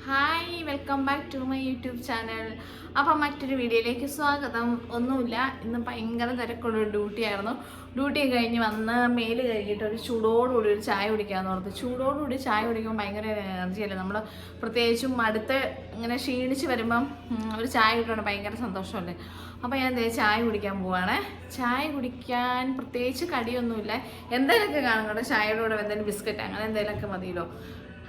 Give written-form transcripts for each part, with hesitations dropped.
Hi welcome back to my YouTube channel. അപ്പം മറ്റൊരു വീഡിയോയിലേക്ക് സ്വാഗതം. ഒന്നുമില്ല, ഇന്ന് ഭയങ്കര തിരക്കുള്ള ഡ്യൂട്ടി ആയിരുന്നു. ഡ്യൂട്ടി കഴിഞ്ഞ് വന്ന് മേല് കഴുകിയിട്ട് ഒരു ചൂടോടുകൂടി ഒരു ചായ കുടിക്കാമെന്ന് ഓർത്ത്. ചൂടോടുകൂടി ചായ കുടിക്കുമ്പോൾ ഭയങ്കര എനർജി അല്ലേ. നമ്മൾ പ്രത്യേകിച്ചും അടുത്ത് ഇങ്ങനെ ക്ഷീണിച്ച് വരുമ്പം ഒരു ചായ കിട്ടുകൊണ്ട് ഭയങ്കര സന്തോഷമല്ലേ. അപ്പോൾ ഞാൻ ചായ കുടിക്കാൻ പോവാണ്. ചായ കുടിക്കാൻ പ്രത്യേകിച്ച് കടിയൊന്നുമില്ല, എന്തെങ്കിലുമൊക്കെ കാണും കേട്ടോ. ചായയുടെ കൂടെ എന്തെങ്കിലും ബിസ്ക്കറ്റ് അങ്ങനെ എന്തെങ്കിലുമൊക്കെ മതിയല്ലോ.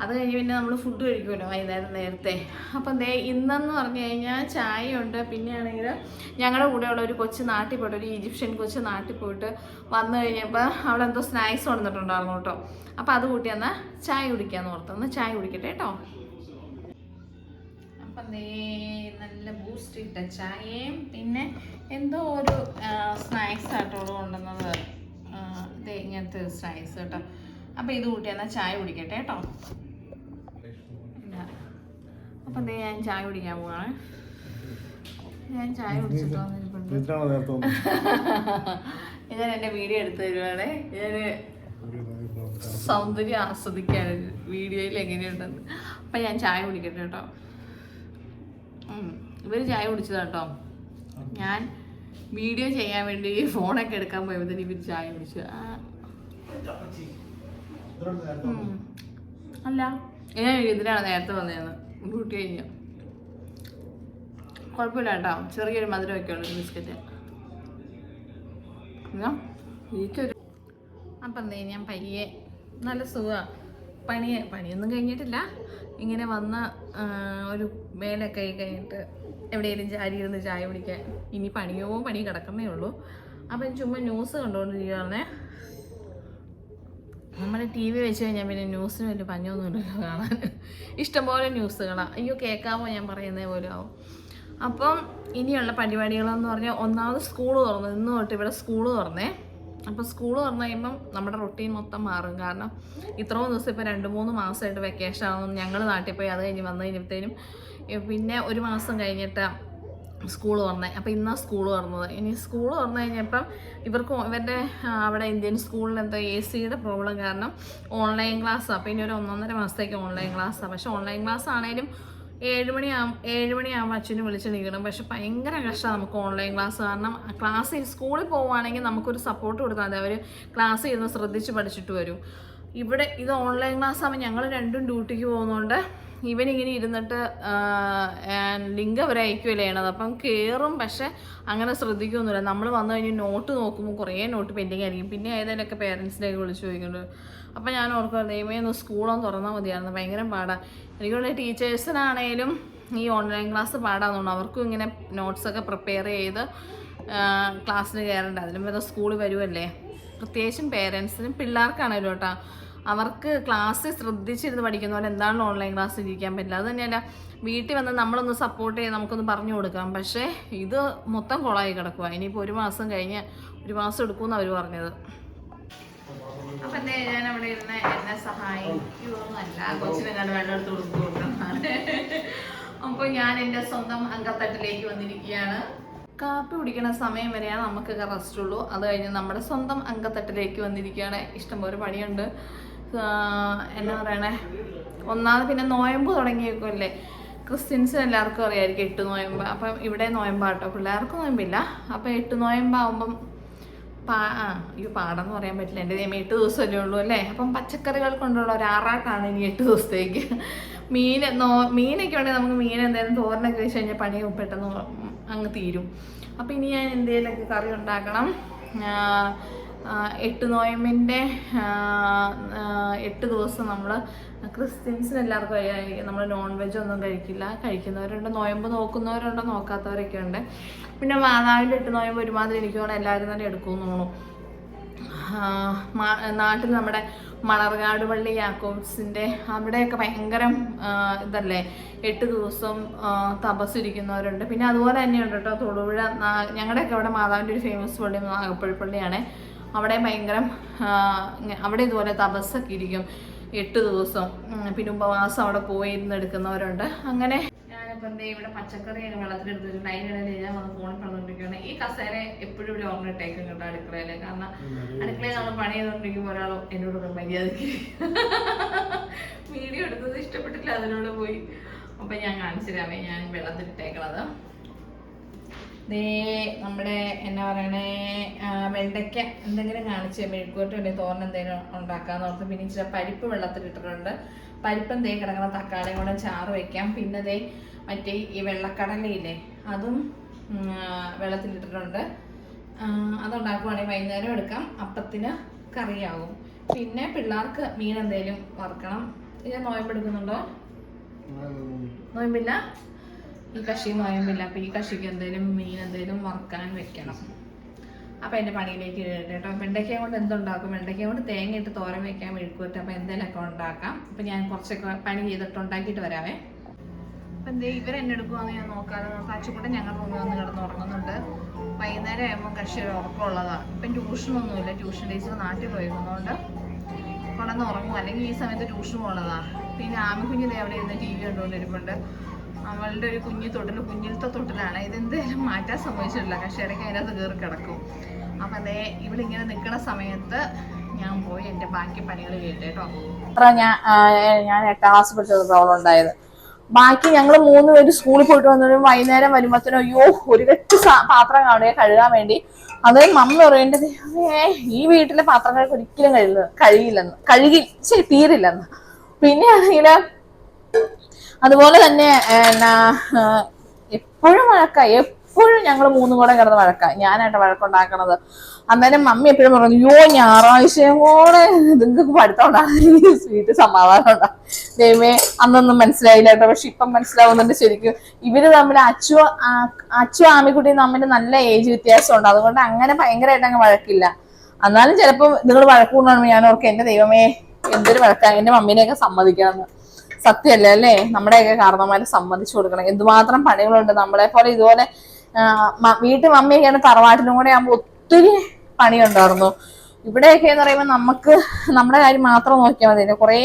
അത് കഴിഞ്ഞ് പിന്നെ നമ്മൾ ഫുഡ് കഴിക്കുമല്ലോ വൈകുന്നേരം നേരത്തെ. അപ്പം ഇന്നെന്ന് പറഞ്ഞു കഴിഞ്ഞാൽ ചായയുണ്ട്. പിന്നെ ആണെങ്കിൽ ഞങ്ങളുടെ കൂടെയുള്ള ഒരു കൊച്ച് നാട്ടിൽ പോയിട്ട്, ഒരു ഈജിപ്ഷ്യൻ കൊച്ച് നാട്ടിൽ പോയിട്ട് വന്നു കഴിഞ്ഞപ്പോൾ അവിടെ എന്തോ സ്നാക്സ് കൊണ്ടുവന്നിട്ടുണ്ടായിരുന്നു കേട്ടോ. അപ്പോൾ അത് കൂട്ടി എന്നാൽ ചായ കുടിക്കാമെന്ന് ഓർത്തു. ഒന്ന് ചായ കുടിക്കട്ടെ കേട്ടോ. അപ്പം നല്ല ബൂസ്റ്റ് ഇട്ട ചായയും പിന്നെ എന്തോ ഒരു സ്നാക്സ് ആയിട്ടോട് കൊണ്ടുവന്നത്. ഇങ്ങനത്തെ സ്നാക്സ് കേട്ടോ. അപ്പം ഇത് കൂട്ടി എന്നാൽ ചായ കുടിക്കട്ടെ കേട്ടോ. അപ്പം ഞാൻ ചായ കുടിക്കാൻ പോവാണ്. ഞാൻ ചായ കുടിച്ചിട്ടോ. ഞാൻ എൻ്റെ വീഡിയോ എടുത്തു തരുവാണേ. ഞാൻ സൗന്ദര്യം ആസ്വദിക്കാണ് വീഡിയോയിൽ എങ്ങനെയുണ്ടെന്ന്. അപ്പം ഞാൻ ചായ കുടിക്കട്ടെ കേട്ടോ. ഇവർ ചായ കുടിച്ചതാ കേട്ടോ. ഞാൻ വീഡിയോ ചെയ്യാൻ വേണ്ടി ഫോണൊക്കെ എടുക്കാൻ പോയപ്പോൾ ഇവർ ചായ കുടിച്ചു. അല്ല, ഞാൻ ഇതിനാണ് നേരത്തെ വന്നതെന്ന്. ഡ്യൂട്ടി കഴിഞ്ഞു. കുഴപ്പമില്ല കേട്ടോ, ചെറിയൊരു മധുരമൊക്കെ ഉള്ളു ബിസ്ക്കറ്റ്. എനിക്കൊരു അപ്പം ഞാൻ പയ്യെ നല്ല സുഖമാണ്. പണിയൊന്നും കഴിഞ്ഞിട്ടില്ല. ഇങ്ങനെ വന്ന ഒരു മേലൊക്കെ കഴിഞ്ഞിട്ട് എവിടെയെങ്കിലും ചാരി ഇരുന്ന് ചായ കുടിക്കാൻ. ഇനി പണി കിടക്കുന്നേ ഉള്ളൂ. അപ്പം ചുമ്മാ ന്യൂസ് കണ്ടുകൊണ്ടിരിക്കുകയാണേ. നമ്മൾ ടി വി വെച്ച് കഴിഞ്ഞാൽ പിന്നെ ന്യൂസിന് വലിയ പഞ്ഞൊന്നുമില്ലല്ലോ കാണാൻ. ഇഷ്ടംപോലെ ന്യൂസുകളാണ്. അയ്യോ, കേൾക്കാമോ ഞാൻ പറയുന്നത് പോലെ ആവും. അപ്പം ഇനിയുള്ള പരിപാടികളെന്ന് പറഞ്ഞാൽ ഒന്നാമത് സ്കൂൾ തുറന്നു. ഇന്ന് തൊട്ട് ഇവിടെ സ്കൂൾ തുറന്നേ. അപ്പോൾ സ്കൂൾ തുറന്നു കഴിയുമ്പം നമ്മുടെ റൊട്ടീൻ മൊത്തം മാറും. കാരണം ഇത്രയും ദിവസം ഇപ്പോൾ 2-3 മാസമായിട്ട് വെക്കേഷൻ ആകുന്നു. ഞങ്ങൾ നാട്ടിൽ പോയി അത് കഴിഞ്ഞ് വന്നു കഴിഞ്ഞപ്പോഴത്തേനും പിന്നെ ഒരു മാസം കഴിഞ്ഞിട്ട് സ്കൂൾ തുറന്നേ. അപ്പോൾ ഇന്നാണ് സ്കൂൾ തുറന്നത്. ഇനി സ്കൂൾ തുറന്നു കഴിഞ്ഞപ്പം ഇവരുടെ അവിടെ ഇന്ത്യൻ സ്കൂളിൽ എന്തോ AC-യുടെ പ്രോബ്ലം കാരണം ഓൺലൈൻ ക്ലാസ്സാണ്. അപ്പോൾ ഇനി ഒരു 1.5 മാസത്തേക്ക് ഓൺലൈൻ ക്ലാസ്സാണ്. പക്ഷേ ഓൺലൈൻ ക്ലാസ് ആണെങ്കിലും 7 മണിയാകുമ്പോൾ അച്ഛനെ വിളിച്ചെണീക്കണം. പക്ഷെ ഭയങ്കര കഷ്ടമാണ് നമുക്ക് ഓൺലൈൻ ക്ലാസ്. കാരണം സ്കൂളിൽ പോവുകയാണെങ്കിൽ നമുക്കൊരു സപ്പോർട്ട് കൊടുത്താൽ മതി. അവർ ക്ലാസ് ഇരുന്ന് ശ്രദ്ധിച്ച് പഠിച്ചിട്ട് വരും. ഇവിടെ ഇത് ഓൺലൈൻ ക്ലാസ് ആകുമ്പോൾ ഞങ്ങൾ രണ്ടും ഡ്യൂട്ടിക്ക് പോകുന്നതുകൊണ്ട് ഇവനിങ്ങനെ ഇരുന്നിട്ട് ലിങ്ക് അവരെ അയക്കുകയല്ലേ ചെയ്യണത്. അപ്പം കയറും, പക്ഷെ അങ്ങനെ ശ്രദ്ധിക്കുകയൊന്നുമില്ല. നമ്മൾ വന്നു കഴിഞ്ഞ് നോട്ട് നോക്കുമ്പോൾ കുറേ നോട്ട് പെൻഡിങ് ആയിരിക്കും. പിന്നെ ഏതെങ്കിലുമൊക്കെ പേരൻസിലേക്ക് വിളിച്ച് ചോദിക്കുന്നുണ്ട്. അപ്പം ഞാൻ ഓർക്കുക, ദൈവമേ ഒന്ന് സ്കൂളൊന്ന് തുറന്നാൽ മതിയായിരുന്നു. ഭയങ്കര പാടാണ്. എനിക്കുള്ള ടീച്ചേഴ്സിനാണേലും ഈ ഓൺലൈൻ ക്ലാസ് പാടാന്ന് തോന്നുന്നു. അവർക്കും ഇങ്ങനെ നോട്ട്സൊക്കെ പ്രിപ്പയർ ചെയ്ത് ക്ലാസ്സിന് കയറേണ്ട. അതിലും വരെ സ്കൂളിൽ വരുമല്ലേ. പ്രത്യേകിച്ചും പേരൻസിനും പിള്ളേർക്കാണല്ലോ കേട്ടോ. അവർക്ക് ക്ലാസ് ശ്രദ്ധിച്ചിരുന്ന് പഠിക്കുന്ന പോലെ എന്താണല്ലോ ഓൺലൈൻ ക്ലാസ്സിൽ ഇരിക്കാൻ പറ്റില്ല. അത് തന്നെയല്ല, വീട്ടിൽ വന്ന് നമ്മളൊന്ന് സപ്പോർട്ട് ചെയ്ത് നമുക്കൊന്ന് പറഞ്ഞു കൊടുക്കാം. പക്ഷേ ഇത് മൊത്തം കൊളായി കിടക്കുക. ഇനിയിപ്പോൾ 1 മാസം കഴിഞ്ഞ് 1 മാസം എടുക്കുമെന്ന് അവർ പറഞ്ഞത്. അപ്പം ഞാൻ അവിടെ ഇരുന്ന് എന്നെ സഹായിക്കുമെന്നല്ല, കൊച്ചിനെ കണ്ട് വെള്ളം എടുത്ത് കൊടുക്കുന്നതാണ്. അപ്പോൾ ഞാൻ എൻ്റെ സ്വന്തം അങ്കത്തട്ടിലേക്ക് വന്നിരിക്കുകയാണ്. കാപ്പി കുടിക്കുന്ന സമയം വരെയാണ് നമുക്കൊക്കെ റെസ്റ്റ് ഉള്ളൂ. അത് കഴിഞ്ഞ് നമ്മുടെ സ്വന്തം അങ്കത്തട്ടിലേക്ക് വന്നിരിക്കുകയാണ്. ഇഷ്ടംപോലെ പണിയുണ്ട്. എന്നാ പറയണേ, ഒന്നാമത് പിന്നെ നോയമ്പ് തുടങ്ങിയേക്കുമല്ലേ. ക്രിസ്ത്യൻസിന് എല്ലാവർക്കും അറിയാമായിരിക്കും 8 നോയമ്പ്. അപ്പം ഇവിടെ നോയമ്പാട്ടോ, പിള്ളേർക്ക് നോയമ്പില്ല. അപ്പം 8 നോയമ്പാകുമ്പം പാടെന്ന് പറയാൻ പറ്റില്ല. എൻ്റെ ദൈവം 8 ദിവസമല്ലേ ഉള്ളൂ അല്ലേ. അപ്പം പച്ചക്കറികൾ കൊണ്ടുള്ള ഒരു ആറാട്ടാണ് ഇനി 8 ദിവസത്തേക്ക്. മീനൊക്കെ ഉണ്ടെങ്കിൽ നമുക്ക് മീൻ എന്തായാലും തോരനൊക്കെ വെച്ച് കഴിഞ്ഞാൽ പണി പെട്ടെന്ന് അങ്ങ് തീരും. അപ്പം ഇനി ഞാൻ എന്തെങ്കിലുമൊക്കെ കറി ഉണ്ടാക്കണം. 8 നോയമ്പിൻ്റെ 8 ദിവസം നമ്മൾ ക്രിസ്ത്യൻസിന് എല്ലാവർക്കും അറിയാമായിരിക്കും, നമ്മൾ നോൺ വെജ് ഒന്നും കഴിക്കില്ല. കഴിക്കുന്നവരുണ്ട്, നോയമ്പ് നോക്കുന്നവരുണ്ട്, നോക്കാത്തവരൊക്കെ ഉണ്ട്. പിന്നെ മാതാവിൻ്റെ 8 നോയമ്പ് ഒരുമാതിരി എനിക്കോടെ എല്ലാവരും തന്നെ എടുക്കുമെന്ന് തോന്നുന്നു. നാട്ടിൽ നമ്മുടെ മണർകാട് പള്ളി യാക്കോബ്സിൻ്റെ അവിടെയൊക്കെ ഭയങ്കര ഇതല്ലേ, 8 ദിവസം തപസ്സിരിക്കുന്നവരുണ്ട്. പിന്നെ അതുപോലെ തന്നെയുണ്ട് കേട്ടോ തൊടുപുഴ. ഞങ്ങളുടെയൊക്കെ അവിടെ മാതാവിൻ്റെ ഒരു ഫേമസ് പള്ളി നാഗപ്പള്ളി പള്ളിയാണ്. അവിടെ ഭയങ്കര അവിടെ ഇതുപോലെ തപസ്സൊക്കെ ഇരിക്കും 8 ദിവസം. പിന്നെ ഉപവാസം അവിടെ പോയി ഇരുന്ന് എടുക്കുന്നവരുണ്ട്. അങ്ങനെ ഞാനിപ്പോൾ ഇവിടെ പച്ചക്കറി വെള്ളത്തിലെടുത്തിട്ടുണ്ട്. അതിനിടയിൽ ഞാൻ വന്ന് ഫോണിൽ പറഞ്ഞുകൊണ്ടിരിക്കുകയാണ്. ഈ കസേര എപ്പോഴും ഇവിടെ ഓർമ്മയിട്ടേക്കും കേട്ടോ അടുക്കളയിൽ. കാരണം അടുക്കളയിൽ നമ്മൾ പണി ചെയ്തുകൊണ്ടിരിക്കുമ്പോൾ ഒരാൾ എന്നോട് മര്യാദയ്ക്ക് വീഡിയോ എടുത്തത് ഇഷ്ടപ്പെട്ടില്ല, അതിനോട് പോയി. അപ്പം ഞാൻ കാണിച്ചു തരാമേ ഞാൻ വെള്ളത്തിലിട്ടേക്കണത്. ദേ നമ്മുടെ എന്നാ പറയണേ വെണ്ടയ്ക്ക എന്തെങ്കിലും കാണിച്ച് മെഴുക്കൂട്ട് വേണ്ടി തോരൻ എന്തെങ്കിലും ഉണ്ടാക്കാന്ന് ഓർത്ത്. പിന്നെ ഇച്ചിരി പരിപ്പ് വെള്ളത്തിലിട്ടിട്ടുണ്ട്. പരിപ്പും ദേ കിടക്കുന്ന തക്കാളിയും കൂടെ ചാറ് വെക്കാം. പിന്നെ ദേ മറ്റേ ഈ വെള്ളക്കടലയില്ലേ അതും വെള്ളത്തിലിട്ടിട്ടുണ്ട്. അതുണ്ടാക്കുവാണെങ്കിൽ വൈകുന്നേരം എടുക്കാം, അപ്പത്തിന് കറിയാവും. പിന്നെ പിള്ളേർക്ക് മീൻ എന്തെങ്കിലും വറുക്കണം. ഇത് നോയമ്പെടുക്കുന്നുണ്ടോ? നോയമ്പില്ല, ഈ കക്ഷി നോയമ്പില്ല. അപ്പം ഈ കക്ഷിക്ക് എന്തെങ്കിലും മീൻ എന്തെങ്കിലും വറുക്കാൻ വെക്കണം. അപ്പം എൻ്റെ പണിയിലേക്ക് കേട്ടോ. വെണ്ടയ്ക്കയും കൊണ്ട് എന്തുണ്ടാക്കും? വെണ്ടയ്ക്കയും കൊണ്ട് തേങ്ങ ഇട്ട് തോരൻ വെക്കാൻ മെഴുക്കുവരട്ടി. അപ്പം എന്തെങ്കിലുമൊക്കെ ഉണ്ടാക്കാം. അപ്പം ഞാൻ കുറച്ചൊക്കെ പണി ചെയ്തിട്ട് ഉണ്ടാക്കിയിട്ട് വരാവേ. അപ്പം എന്തേ ഇവരെന്നെ എടുക്കുവാന്ന് ഞാൻ നോക്കാതെ കാച്ചുകൂടെ ഞങ്ങളുടെ റൂമിൽ വന്ന് കിടന്ന് ഉറങ്ങുന്നുണ്ട്. വൈകുന്നേരം ആകുമ്പോൾ കക്ഷി ഒരു ഉറക്കമുള്ളതാണ്. ഇപ്പം ട്യൂഷനൊന്നുമില്ല, ട്യൂഷൻ ടീച്ചർ നാട്ടിൽ പോയിരുന്നതുകൊണ്ട് കൊണ്ടന്ന് ഉറങ്ങും. അല്ലെങ്കിൽ ഈ സമയത്ത് ട്യൂഷനും ഉള്ളതാണ്. പിന്നെ ആമിക്കുഞ്ഞിനെ അവിടെ ഇരുന്ന് TV കണ്ടുകൊണ്ടിരിപ്പുണ്ട്. അവളുടെ ഒരു കുഞ്ഞിലത്തെ തൊട്ടിലാണ്. ഇതെന്തായാലും മാറ്റാൻ സംഭവിച്ചിട്ടില്ല. പക്ഷേ ഇടയ്ക്ക് അതിനകത്ത് കയറി കിടക്കും. അപ്പം അതേ ഇവിടെ ഇങ്ങനെ നിൽക്കുന്ന സമയത്ത് ഞാൻ പോയി എൻ്റെ ബാക്കി പണികൾ കേട്ടോ. അത്ര ഞാൻ 8ാം ക്ലാസ് പഠിച്ചത് പ്രോബ്ലം ഉണ്ടായത്. ബാക്കി ഞങ്ങൾ 3 പേര് സ്കൂളിൽ പോയിട്ട് വന്നതും വൈകുന്നേരം വരുമ്പോഴത്തേനും അയ്യോ ഒരു കെട്ട് പാത്രം കാണുക കഴുകാൻ വേണ്ടി. അതേ മമ്മി പറയേണ്ടത് ഈ വീട്ടിലെ പാത്രങ്ങൾക്ക് ഒരിക്കലും തീരില്ലെന്ന്. പിന്നെ ആണെങ്കിൽ അതുപോലെ തന്നെ എപ്പോഴും എപ്പോഴും ഞങ്ങൾ 3 കൂടെ കിടന്ന് ഞാനായിട്ട് വഴക്കുണ്ടാക്കണത്. അന്നേരം മമ്മി എപ്പോഴും പറഞ്ഞു അയ്യോ ഞായറാഴ്ചയും കൂടെ നിങ്ങൾക്ക് പഠിത്തം ഉണ്ടാകുന്ന വീട്ടിൽ സമാധാനം ഉണ്ടാകും. ദൈവമേ അന്നൊന്നും മനസ്സിലായില്ല കേട്ടോ. പക്ഷെ ഇപ്പം മനസ്സിലാവുന്നുണ്ട് ശരിക്കും. ഇവര് തമ്മിൽ അച്ചു ആമിക്കുട്ടിയും തമ്മിൽ നല്ല ഏജ് വ്യത്യാസം ഉണ്ട്. അതുകൊണ്ട് അങ്ങനെ ഭയങ്കരമായിട്ട് അങ്ങ് വഴക്കില്ല. എന്നാലും ചിലപ്പോൾ നിങ്ങൾ വഴക്കുകൊണ്ടാണ് ഞാൻ ഓർക്കും എന്റെ ദൈവമേ എന്തൊരു വഴക്കാണ്. എന്റെ മമ്മീനെയൊക്കെ സമ്മതിക്കാമെന്ന്. സത്യമല്ലേ അല്ലേ? നമ്മുടെയൊക്കെ കാരണവന്മാരെ സമ്മതിച്ചു കൊടുക്കണം. എന്തുമാത്രം പണികളുണ്ട്. നമ്മളെ പോലെ ഇതുപോലെ വീട്ടിൽ മമ്മിയൊക്കെയാണ് തറവാട്ടിലും കൂടെ ആകുമ്പോൾ ഒത്തിരി പണിയുണ്ടായിരുന്നു. ഇവിടെയൊക്കെ എന്ന് പറയുമ്പോൾ നമുക്ക് നമ്മുടെ കാര്യം മാത്രം നോക്കിയാൽ മതി. കുറേ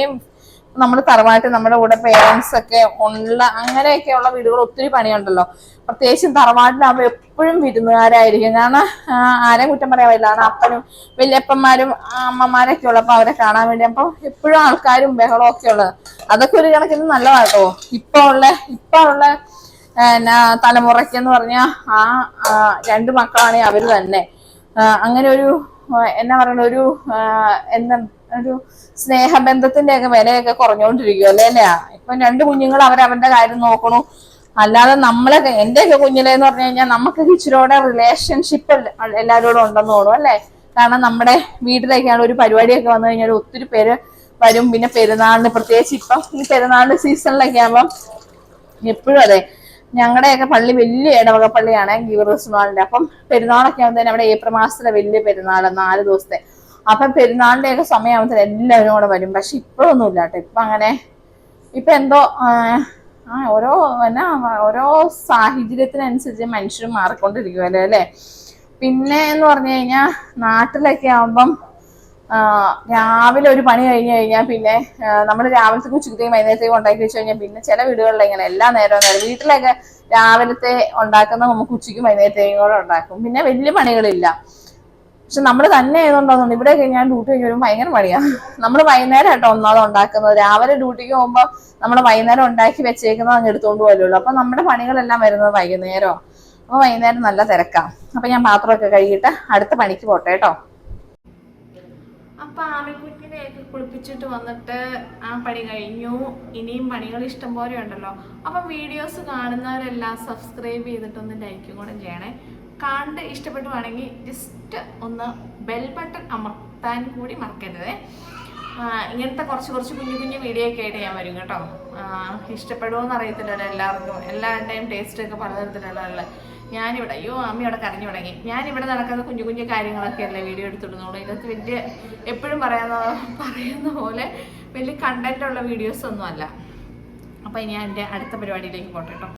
നമ്മൾ തറവാട്ട് നമ്മുടെ കൂടെ പേരൻസ് ഒക്കെ ഉള്ള അങ്ങനെയൊക്കെയുള്ള വീടുകൾ ഒത്തിരി പണിയുണ്ടല്ലോ. പ്രത്യേകിച്ചും തറവാട്ടിലാകുമ്പോൾ എപ്പോഴും വിരുന്നുകാരായിരിക്കും. കാരണം ആരെയും കുറ്റം പറയാൻ പറ്റില്ല. കാരണം അപ്പനും വല്യപ്പന്മാരും അമ്മമാരൊക്കെ ഉള്ളപ്പോൾ അവരെ കാണാൻ വേണ്ടി അപ്പം എപ്പോഴും ആൾക്കാരും ബഹളവും ഒക്കെ ഉള്ളത്. അതൊക്കെ ഒരു കണക്കിന് നല്ലതാട്ടോ. ഇപ്പൊ ഉള്ള തലമുറയ്ക്കെന്ന് പറഞ്ഞാൽ 2 മക്കളാണെങ്കിൽ അവര് തന്നെ അങ്ങനെ ഒരു എന്നാ പറയുന്ന ഒരു സ്നേഹബന്ധത്തിന്റെ ഒക്കെ വിലയൊക്കെ കുറഞ്ഞുകൊണ്ടിരിക്കും അല്ലേ? ഇപ്പൊ 2 കുഞ്ഞുങ്ങൾ അവരവന്റെ കാര്യം നോക്കണു. അല്ലാതെ എന്റെയൊക്കെ കുഞ്ഞിലെന്ന് പറഞ്ഞു കഴിഞ്ഞാൽ നമുക്ക് ഇച്ചിരിയോടെ റിലേഷൻഷിപ്പ് എല്ലാവരോടും ഉണ്ടെന്ന് തോന്നും അല്ലേ? കാരണം നമ്മുടെ വീട്ടിലേക്കാണ് ഒരു പരിപാടിയൊക്കെ വന്നു കഴിഞ്ഞാൽ ഒത്തിരി പേര് വരും. പിന്നെ പെരുന്നാളിന് പ്രത്യേകിച്ച് ഇപ്പം ഈ പെരുന്നാളിന്റെ സീസണിലൊക്കെ ആകുമ്പം എപ്പോഴും അതെ. ഞങ്ങളുടെയൊക്കെ പള്ളി വലിയ ഇടവക പള്ളിയാണ് ഗീവർഗീസ്. അപ്പം പെരുന്നാളൊക്കെ ആകുമ്പോൾ അവിടെ ഏപ്രിൽ മാസത്തിലെ വലിയ പെരുന്നാൾ 4 ദിവസത്തെ. അപ്പം പെരുന്നാളിന്റെ ഒക്കെ സമയമാകുമ്പോൾ എല്ലാവരും കൂടെ വരും. പക്ഷെ ഇപ്പോഴൊന്നും ഇല്ല കേട്ടോ. ഇപ്പൊ അങ്ങനെ ഇപ്പൊ എന്തോ ഓരോ സാഹചര്യത്തിനനുസരിച്ച് മനുഷ്യരും മാറിക്കൊണ്ടിരിക്കുമല്ലോ അല്ലേ? പിന്നെ എന്ന് പറഞ്ഞു കഴിഞ്ഞാൽ നാട്ടിലൊക്കെ ആകുമ്പം രാവിലെ ഒരു പണി കഴിഞ്ഞു കഴിഞ്ഞാൽ പിന്നെ നമ്മൾ രാവിലത്തെ ഉച്ചത്തേക്കും വൈകുന്നേരത്തേക്കും ഉണ്ടാക്കി വെച്ച് കഴിഞ്ഞാൽ പിന്നെ ചില വീടുകളിൽ ഇങ്ങനെ എല്ലാ നേരവും വീട്ടിലൊക്കെ രാവിലത്തെ ഉണ്ടാക്കുന്ന നമുക്ക് ഉച്ചയ്ക്കും വൈകുന്നേരത്തേക്കും കൂടെ ഉണ്ടാക്കും. പിന്നെ വലിയ പണികളില്ല. പക്ഷെ നമ്മൾ തന്നെ ആയതുകൊണ്ടാകുന്നുണ്ട്. ഇവിടെ ഞാൻ ഡ്യൂട്ടി കഴിഞ്ഞ് വരുമ്പോൾ ഭയങ്കര പണിയാണ്. നമ്മൾ വൈകുന്നേരം ആയിട്ടോ ഒന്നാമത് ഉണ്ടാക്കുന്നത്. രാവിലെ ഡ്യൂട്ടിക്ക് പോകുമ്പോൾ നമ്മൾ വൈകുന്നേരം ഉണ്ടാക്കി വെച്ചേക്കുന്നത് അങ്ങ് എടുത്തുകൊണ്ട് പോലുള്ളൂ. അപ്പൊ നമ്മുടെ പണികളെല്ലാം വരുന്നത് വൈകുന്നേരമാണ്. അപ്പൊ വൈകുന്നേരം നല്ല തിരക്കാം. അപ്പൊ ഞാൻ പാത്രമൊക്കെ കഴുകിയിട്ട് അടുത്ത പണിക്ക് പോട്ടെ കേട്ടോ. അപ്പൊ ആമിക്കുട്ടിനെയൊക്കെ കുളിപ്പിച്ചിട്ട് വന്നിട്ട് ആ പണി കഴിഞ്ഞു. ഇനിയും പണികൾ ഇഷ്ടം പോലെ ഉണ്ടല്ലോ. അപ്പം വീഡിയോസ് കാണുന്നവരെല്ലാം സബ്സ്ക്രൈബ് ചെയ്തിട്ടൊന്ന് ലൈക്കും കൂടെ ചെയ്യണേ. കണ്ട് ഇഷ്ടപ്പെടുവാണെങ്കിൽ ജസ്റ്റ് ഒന്ന് ബെൽ ബട്ടൺ അമർത്താൻ കൂടി മറക്കരുത്. ഇങ്ങനത്തെ കുറച്ച് കുഞ്ഞു വീഡിയോ ഒക്കെ ആയിട്ട് ഞാൻ വരും കേട്ടോ. ഇഷ്ടപ്പെടുമോയെന്ന് അറിയത്തില്ലല്ലോ എല്ലാവർക്കും. എല്ലാവരുടെയും ടേസ്റ്റൊക്കെ പലതരത്തിലുള്ള ഞാനിവിടെ അയ്യോ അമ്മ ഇവിടെ കരഞ്ഞു തുടങ്ങി. ഞാനിവിടെ നടക്കുന്ന കുഞ്ഞു കാര്യങ്ങളൊക്കെ അല്ലേ വീഡിയോ എടുത്തിടുന്നുള്ളൂ. ഇതിനകത്ത് വലിയ എപ്പോഴും പറയുന്ന പോലെ വലിയ കണ്ടന്റുള്ള വീഡിയോസ് ഒന്നും അല്ല. അപ്പം ഞാൻ എൻ്റെ അടുത്ത പരിപാടിയിലേക്ക് പോട്ടെ കേട്ടോ.